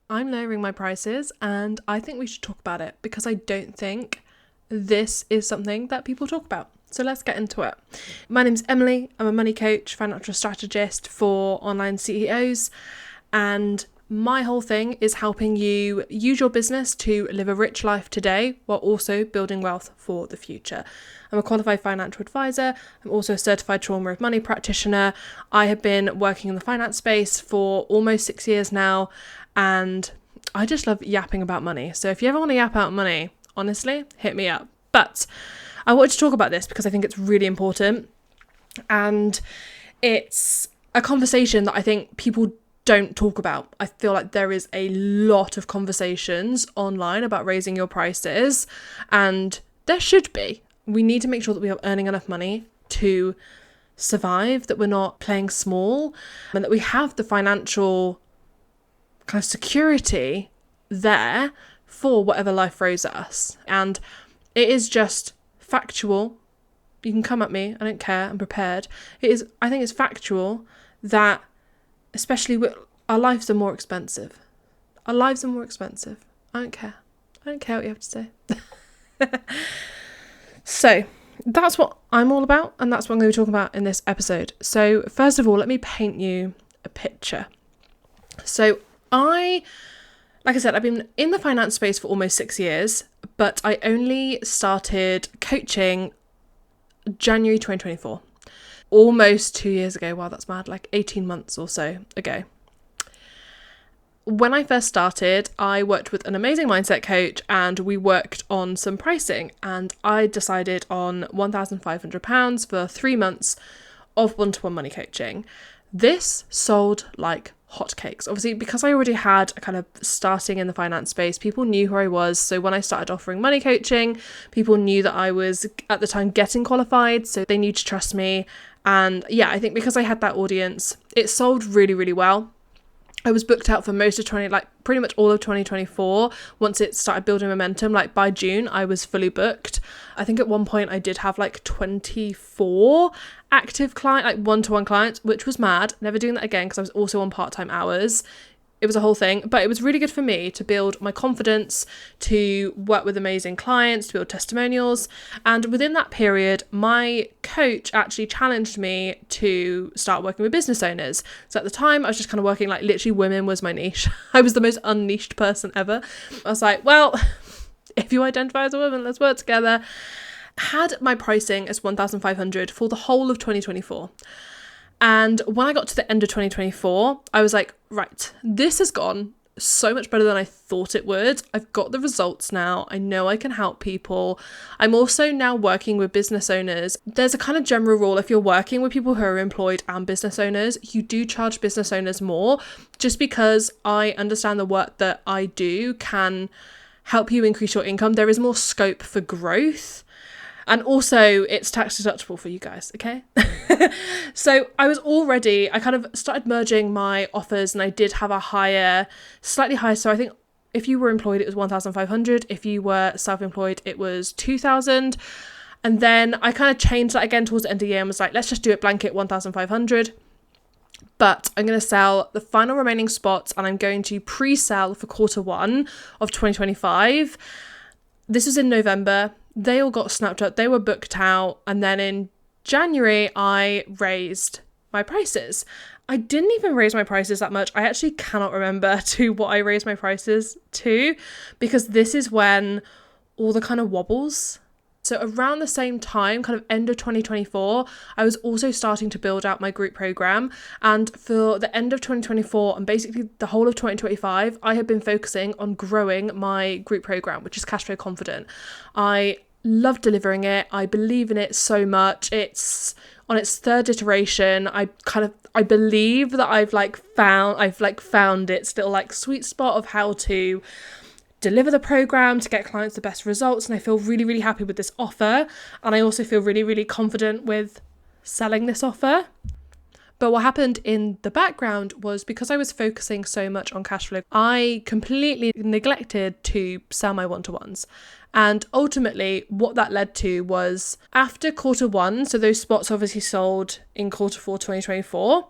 I'm lowering my prices and I think we should talk about it because I don't think this is something that people talk about. So let's get into it. My name's Emilie. I'm a money coach, financial strategist for online CEOs, and my whole thing is helping you use your business to live a rich life today while also building wealth for the future. I'm a qualified financial advisor. I'm also a certified trauma of money practitioner. I have been working in the finance space for almost 6 years now, and I just love yapping about money. So if you ever want to yap about money, honestly, hit me up. But I wanted to talk about this because I think it's really important, and it's a conversation that I think people don't talk about. I feel like there is a lot of conversations online about raising your prices, and there should be. We need to make sure that we are earning enough money to survive, that we're not playing small, and that we have the financial kind of security there for whatever life throws at us. And it is just factual. You can come at me, I don't care, I'm prepared. I think it's factual that especially our lives are more expensive. Our lives are more expensive. I don't care. I don't care what you have to say. So that's what I'm all about, and that's what I'm going to be talking about in this episode. So first of all, let me paint you a picture. So like I said, I've been in the finance space for almost 6 years, but I only started coaching January 2024. Almost 2 years ago. Wow, that's mad. Like 18 months or so ago. When I first started, I worked with an amazing mindset coach and we worked on some pricing, and I decided on £1,500 for 3 months of one-to-one money coaching. This sold like hotcakes. Obviously, because I already had a kind of starting in the finance space, people knew who I was. So when I started offering money coaching, people knew that I was at the time getting qualified, so they knew to trust me. And yeah, I think because I had that audience, it sold really, really well. I was booked out for most of pretty much all of 2024. Once it started building momentum, like by June, I was fully booked. I think at one point I did have like 24 active one-to-one clients, which was mad. Never doing that again because I was also on part-time hours. It was a whole thing, but it was really good for me to build my confidence, to work with amazing clients, to build testimonials. And within that period, my coach actually challenged me to start working with business owners. So at the time, I was just kind of working like literally women was my niche. I was the most unniched person ever. I was like, well, if you identify as a woman, let's work together. Had my pricing as $1,500 for the whole of 2024. And when I got to the end of 2024, I was like, right, this has gone so much better than I thought it would. I've got the results now. I know I can help people. I'm also now working with business owners. There's a kind of general rule. If you're working with people who are employed and business owners, you do charge business owners more, just because I understand the work that I do can help you increase your income. There is more scope for growth. And also it's tax deductible for you guys, okay? So I kind of started merging my offers, and I did have slightly higher. So I think if you were employed, it was 1,500. If you were self-employed, it was 2,000. And then I kind of changed that again towards the end of the year and was like, let's just do it blanket 1,500. But I'm going to sell the final remaining spots, and I'm going to pre-sell for Q1 of 2025. This was in November. They all got snapped up. They were booked out. And then in January, I raised my prices. I didn't even raise my prices that much. I actually cannot remember to what I raised my prices to, because this is when all the kind of wobbles. So around the same time, kind of end of 2024, I was also starting to build out my group program. And for the end of 2024 and basically the whole of 2025, I have been focusing on growing my group program, which is Cashflow Confident. I love delivering it. I believe in it so much. It's on its third iteration. I believe that I've found its little like sweet spot of how to deliver the program to get clients the best results, and I feel really, really happy with this offer, and I also feel really, really confident with selling this offer. But what happened in the background was, because I was focusing so much on cash flow, I completely neglected to sell my one-to-ones. And ultimately what that led to was, after Q1, so those spots obviously sold in Q4 2024,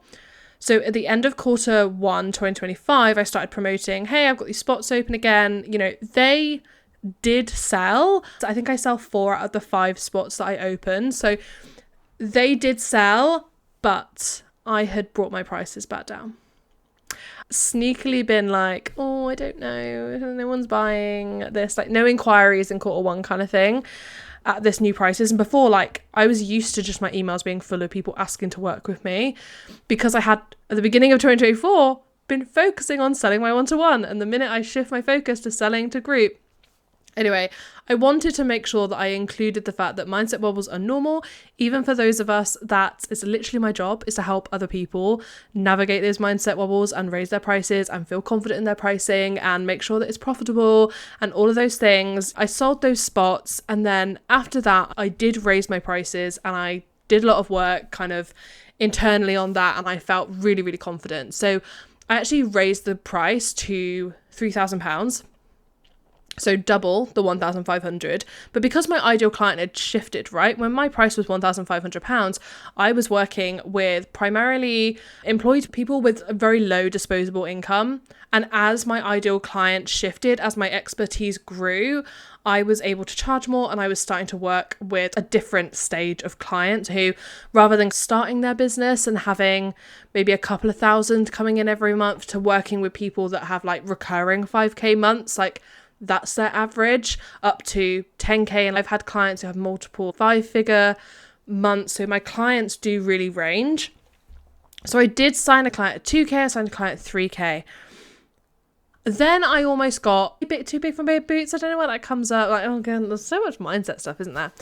So at the end of quarter one, 2025, I started promoting, hey, I've got these spots open again. You know, they did sell. I think I sell 4 out of the 5 spots that I opened. So they did sell, but I had brought my prices back down. Sneakily been like, oh, I don't know, no one's buying this, like no inquiries in quarter one kind of thing at this new prices. And before, like, I was used to just my emails being full of people asking to work with me because I had at the beginning of 2024 been focusing on selling my one-to-one, and the minute I shift my focus to selling to group. Anyway, I wanted to make sure that I included the fact that mindset wobbles are normal, even for those of us that it's literally my job is to help other people navigate those mindset wobbles and raise their prices and feel confident in their pricing and make sure that it's profitable and all of those things. I sold those spots, and then after that, I did raise my prices and I did a lot of work kind of internally on that, and I felt really, really confident. So I actually raised the price to £3,000. So double the 1,500. But because my ideal client had shifted, right? When my price was £1,500, I was working with primarily employed people with a very low disposable income. And as my ideal client shifted, as my expertise grew, I was able to charge more, and I was starting to work with a different stage of clients who, rather than starting their business and having maybe a couple of thousand coming in every month, to working with people that have like recurring 5k months, like that's their average, up to 10k. And I've had clients who have multiple 5-figure months. So my clients do really range. So I did sign a client at 2k, I signed a client at 3k. Then I almost got a bit too big for my boots. I don't know why that comes up. Like, oh god, there's so much mindset stuff, isn't there?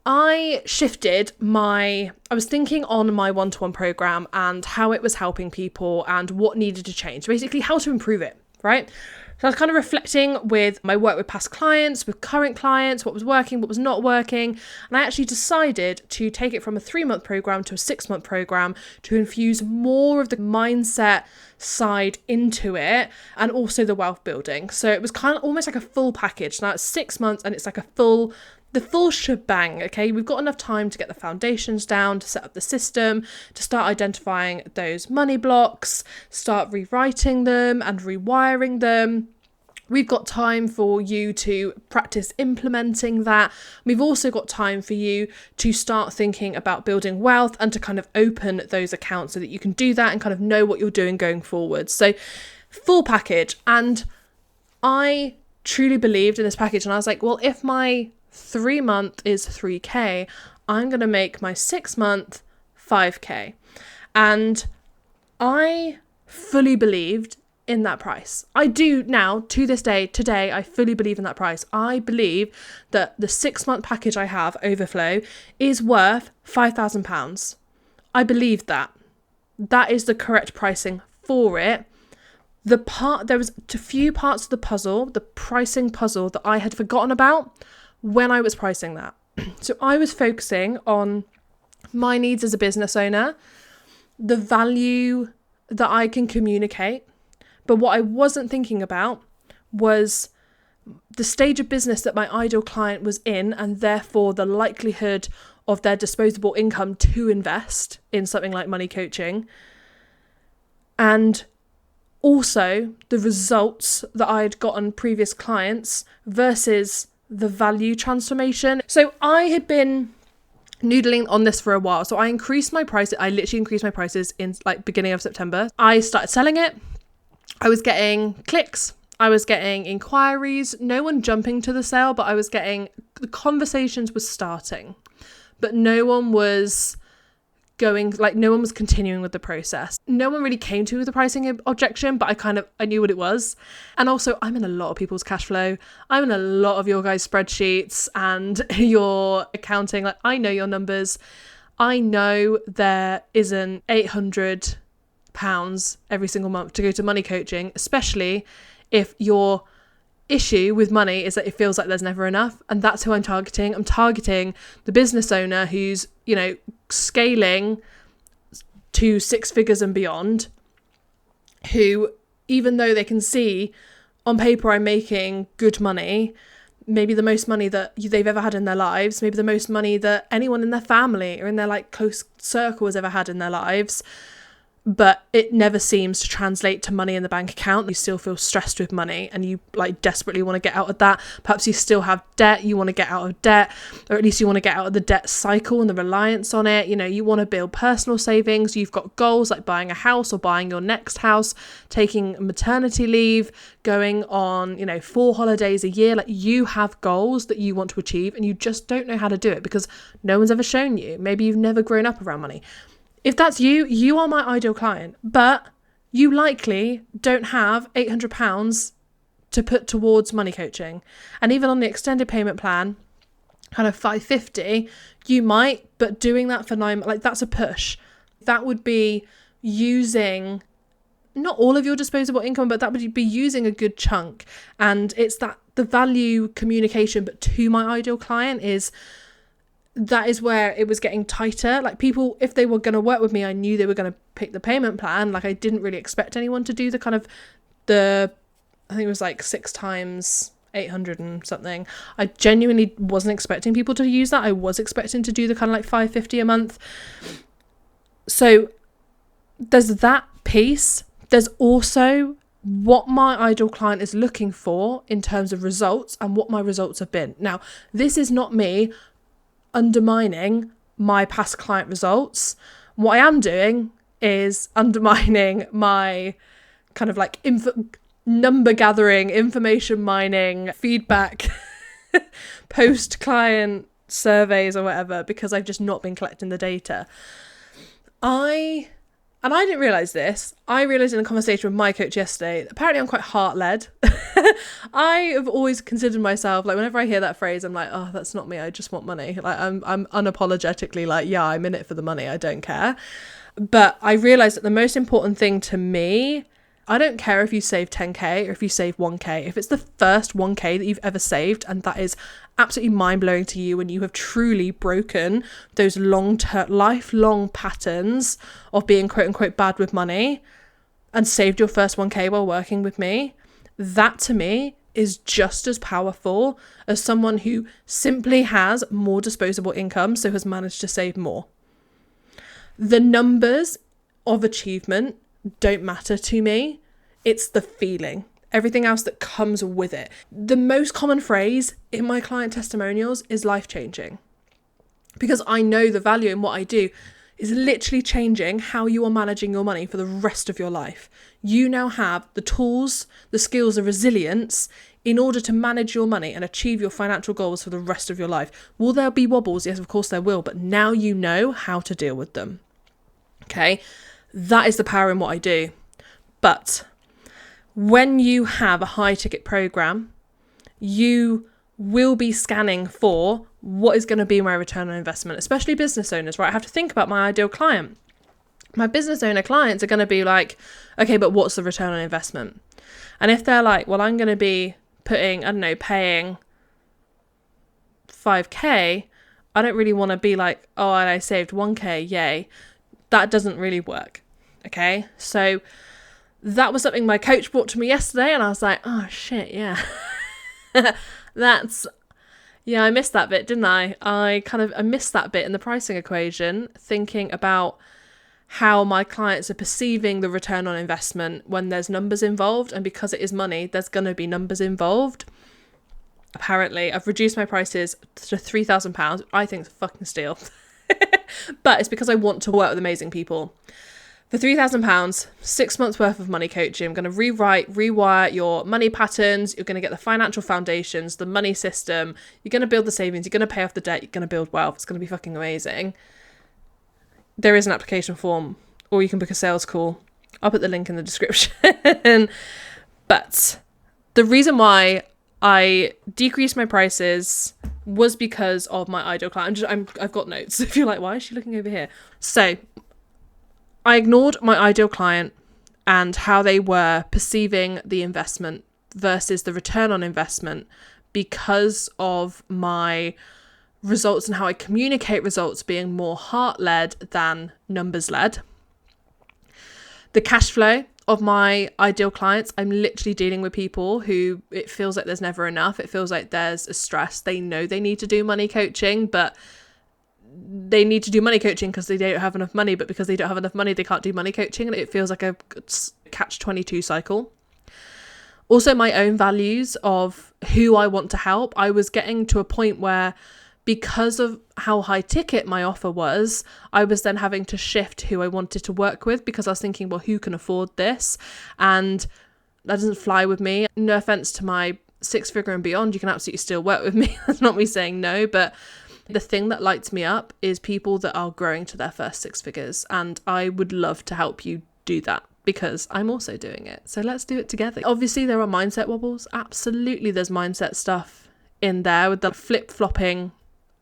I was thinking on my one-to-one program and how it was helping people and what needed to change. Basically, how to improve it, right? So I was kind of reflecting with my work with past clients, with current clients, what was working, what was not working. And I actually decided to take it from a 3-month program to a 6-month program to infuse more of the mindset side into it and also the wealth building. So it was kind of almost like a full package. Now it's 6 months and it's like the full shebang, okay? We've got enough time to get the foundations down, to set up the system, to start identifying those money blocks, start rewriting them and rewiring them. We've got time for you to practice implementing that. We've also got time for you to start thinking about building wealth and to kind of open those accounts so that you can do that and kind of know what you're doing going forward. So full package. And I truly believed in this package. And I was like, well, if my 3-month is 3k, I'm going to make my 6-month 5k. And I fully believed in that price. I do now, to this day, today, I fully believe in that price. I believe that the 6-month package I have, Overflow, is worth £5,000. I believe that. That is the correct pricing for it. There was a few parts of the puzzle, the pricing puzzle, that I had forgotten about when I was pricing that. So I was focusing on my needs as a business owner, the value that I can communicate. But what I wasn't thinking about was the stage of business that my ideal client was in, and therefore the likelihood of their disposable income to invest in something like money coaching. And also the results that I had gotten previous clients versus the value transformation. So I had been noodling on this for a while. So I increased my prices. I literally increased my prices in like beginning of September. I started selling it. I was getting clicks. I was getting inquiries. No one jumping to the sale, but I was getting, the conversations were starting, but no one was continuing with the process. No one really came to the pricing objection, but I knew what it was. And also, I'm in a lot of people's cash flow. I'm in a lot of your guys' spreadsheets and your accounting. Like, I know your numbers. I know there isn't £800 every single month to go to money coaching, especially if your issue with money is that it feels like there's never enough. And that's who I'm targeting. I'm targeting the business owner who's, scaling to 6 figures and beyond, who, even though they can see on paper I'm making good money, maybe the most money that they've ever had in their lives, maybe the most money that anyone in their family or in their like close circle has ever had in their lives, but it never seems to translate to money in the bank account. You still feel stressed with money and you like desperately want to get out of that. Perhaps you still have debt, you want to get out of debt, or at least you want to get out of the debt cycle and the reliance on it. You know, you want to build personal savings. You've got goals like buying a house or buying your next house, taking maternity leave, going on, 4 holidays a year. Like, you have goals that you want to achieve and you just don't know how to do it because no one's ever shown you. Maybe you've never grown up around money. If that's you, you are my ideal client, but you likely don't have £800 to put towards money coaching. And even on the extended payment plan, kind of $550, you might, but doing that for 9 months, like, that's a push. That would be using not all of your disposable income, but that would be using a good chunk. And it's that the value communication, but to my ideal client that is where it was getting tighter. Like, people, if they were going to work with me, I knew they were going to pick the payment plan. Like, I didn't really expect anyone to do I think it was like 6 times 800 and something. I genuinely wasn't expecting people to use that. I was expecting to do the kind of like $550 a month. So there's that piece. There's also what my ideal client is looking for in terms of results and what my results have been. Now, this is not me undermining my past client results. What I am doing is undermining my kind of like number gathering, information mining, feedback, post client surveys or whatever, because I've just not been collecting the data. I didn't realise this. I realised in a conversation with my coach yesterday, apparently I'm quite heart-led. I have always considered myself, like, whenever I hear that phrase, I'm like, oh, that's not me. I just want money. Like, I'm unapologetically like, yeah, I'm in it for the money. I don't care. But I realised that the most important thing to me, I don't care if you save 10k or if you save 1k. If it's the first 1k that you've ever saved and that is absolutely mind-blowing to you and you have truly broken those long-term, lifelong patterns of being quote-unquote bad with money and saved your first 1k while working with me, that to me is just as powerful as someone who simply has more disposable income, so has managed to save more. The numbers of achievement don't matter to me. It's the feeling. Everything else that comes with it. The most common phrase in my client testimonials is life-changing, because I know the value in what I do is literally changing how you are managing your money for the rest of your life. You now have the tools, the skills, the resilience in order to manage your money and achieve your financial goals for the rest of your life. Will there be wobbles? Yes, of course there will, but now you know how to deal with them. Okay, that is the power in what I do. But when you have a high ticket program, you will be scanning for what is going to be my return on investment, especially business owners, right? I have to think about my ideal client. My business owner clients are going to be like, okay, but what's the return on investment? And if they're like, well, I'm going to be paying 5k, I don't really want to be like, oh, and I saved 1k, yay. That doesn't really work. Okay, so that was something my coach brought to me yesterday, and I was like, oh shit, yeah. I missed that bit, didn't I? I missed that bit in the pricing equation, thinking about how my clients are perceiving the return on investment when there's numbers involved, and because it is money, there's going to be numbers involved. Apparently, I've reduced my prices to £3,000. I think it's a fucking steal. But it's because I want to work with amazing people. For £3,000, 6 months worth of money coaching, I'm going to rewire your money patterns. You're going to get the financial foundations, the money system. You're going to build the savings. You're going to pay off the debt. You're going to build wealth. It's going to be fucking amazing. There is an application form, or you can book a sales call. I'll put the link in the description. But the reason why I decreased my prices was because of my ideal client. I've got notes. If you're like, why is she looking over here? So I ignored my ideal client and how they were perceiving the investment versus the return on investment because of my results and how I communicate results being more heart-led than numbers-led. The cash flow of my ideal clients, I'm literally dealing with people who it feels like there's never enough. It feels like there's a stress. They know they need to do money coaching, but they need to do money coaching because they don't have enough money, but because they don't have enough money, they can't do money coaching. And it feels like a catch-22 cycle. Also, my own values of who I want to help. I was getting to a point where, because of how high ticket my offer was, I was then having to shift who I wanted to work with, because I was thinking, well, who can afford this? And that doesn't fly with me. No offense to my 6-figure and beyond, you can absolutely still work with me. That's not me saying no, but the thing that lights me up is people that are growing to their first 6 figures. And I would love to help you do that, because I'm also doing it. So let's do it together. Obviously, there are mindset wobbles. Absolutely, there's mindset stuff in there with the flip-flopping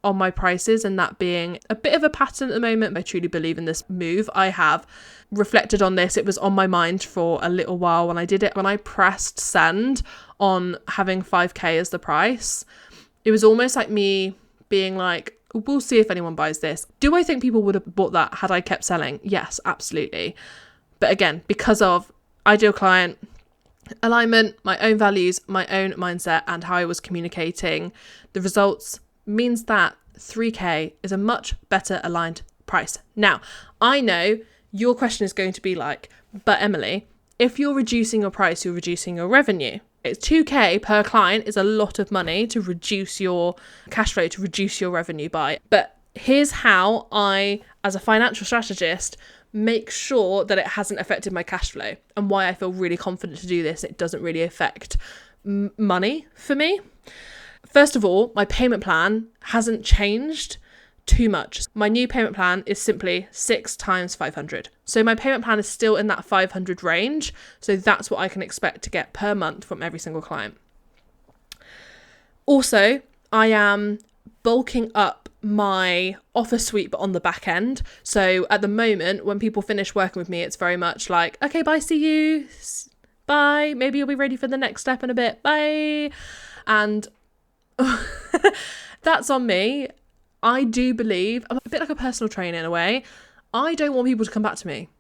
on my prices, and that being a bit of a pattern at the moment. I truly believe in this move. I have reflected on this. It was on my mind for a little while when I did it. When I pressed send on having 5k as the price, it was almost like me being like, we'll see if anyone buys this. Do I think people would have bought that had I kept selling? Yes, absolutely. But again, because of ideal client, alignment, my own values, my own mindset, and how I was communicating the results, means that 3k is a much better aligned price. Now, I know your question is going to be like, but Emilie, if you're reducing your price, you're reducing your revenue. It's 2k per client is a lot of money to reduce your cash flow, to reduce your revenue by. But here's how I, as a financial strategist, make sure that it hasn't affected my cash flow, and why I feel really confident to do this. It doesn't really affect money for me. First of all, my payment plan hasn't changed too much. My new payment plan is simply 6 times 500. So my payment plan is still in that 500 range. So that's what I can expect to get per month from every single client. Also, I am bulking up my offer suite, but on the back end. So at the moment, when people finish working with me, it's very much like, okay, bye, see you, bye, maybe you'll be ready for the next step in a bit, bye. And that's on me. I do believe, I'm a bit like a personal trainer in a way, I don't want people to come back to me,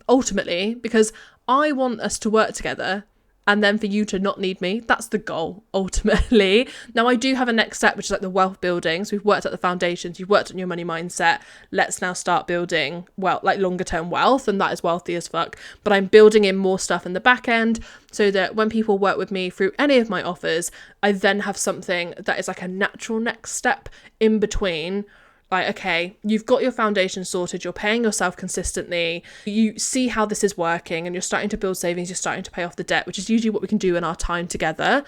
ultimately, because I want us to work together, and then for you to not need me. That's the goal, ultimately. Now, I do have a next step, which is like the wealth building. So we've worked at the foundations, you've worked on your money mindset. Let's now start building, well, like longer term wealth, and that is wealthy as fuck. But I'm building in more stuff in the back end, so that when people work with me through any of my offers, I then have something that is like a natural next step in between. Like, okay, you've got your foundation sorted, you're paying yourself consistently, you see how this is working, and you're starting to build savings, you're starting to pay off the debt, which is usually what we can do in our time together.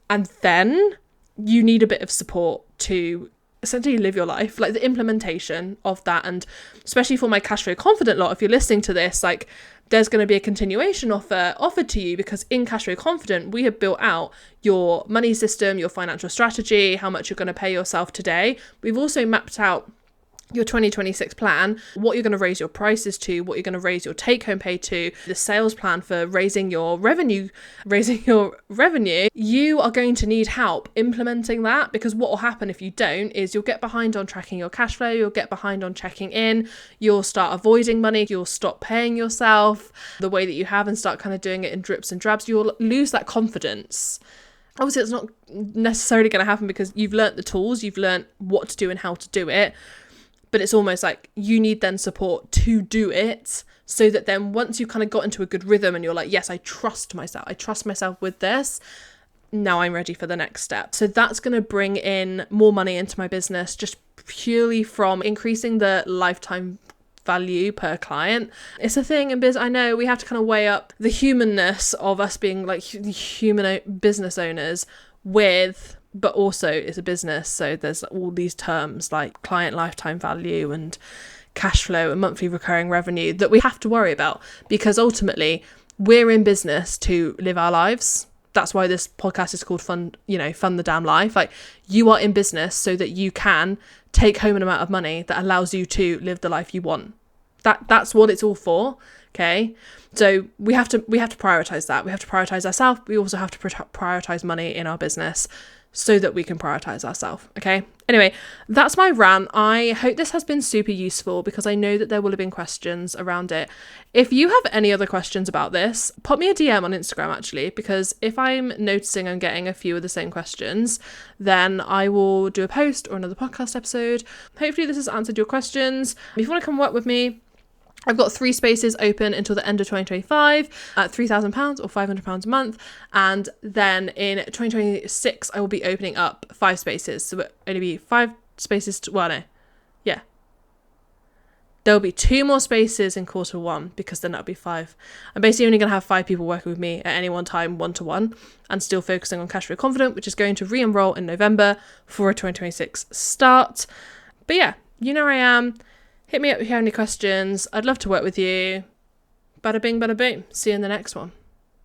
And then you need a bit of support to essentially live your life, like the implementation of that. And especially for my cash flow confident lot, if you're listening to this, like, there's going to be a continuation offer offered to you, because in Cash Flow Confident, we have built out your money system, your financial strategy, how much you're going to pay yourself today. We've also mapped out your 2026 plan, what you're going to raise your prices to, what you're going to raise your take home pay to, the sales plan for raising your revenue. You are going to need help implementing that, because what will happen if you don't is you'll get behind on tracking your cash flow, you'll get behind on checking in, you'll start avoiding money, you'll stop paying yourself the way that you have and start kind of doing it in drips and drabs. You'll lose that confidence. Obviously, it's not necessarily going to happen because you've learnt the tools, you've learnt what to do and how to do it. But it's almost like you need then support to do it, so that then once you kind of got into a good rhythm and you're like, yes, I trust myself with this, now I'm ready for the next step. So that's going to bring in more money into my business, just purely from increasing the lifetime value per client. It's a thing in business. I know we have to kind of weigh up the humanness of us being like human business owners with, but also it's a business, so there's all these terms like client lifetime value and cash flow and monthly recurring revenue that we have to worry about, because ultimately we're in business to live our lives. That's why this podcast is called Fund the Damn Life. Like, you are in business so that you can take home an amount of money that allows you to live the life you want. That's what it's all for. Okay, so we have to prioritize that. We have to prioritize ourselves. We also have to prioritize money in our business, so that we can prioritize ourselves. Okay. Anyway, that's my rant. I hope this has been super useful because I know that there will have been questions around it. If you have any other questions about this, pop me a DM on Instagram actually, because if I'm noticing I'm getting a few of the same questions, then I will do a post or another podcast episode. Hopefully this has answered your questions. If you want to come work with me, I've got 3 spaces open until the end of 2025 at £3,000 or £500 a month. And then in 2026, I will be opening up 5 spaces. So it'll only be 5 spaces. There'll be 2 more spaces in Q1 because then that'll be 5. I'm basically only going to have 5 people working with me at any one time, 1-to-1, and still focusing on Cash Flow Confident, which is going to re-enroll in November for a 2026 start. But yeah, you know where I am. Hit me up if you have any questions. I'd love to work with you. Bada bing, bada boom. See you in the next one.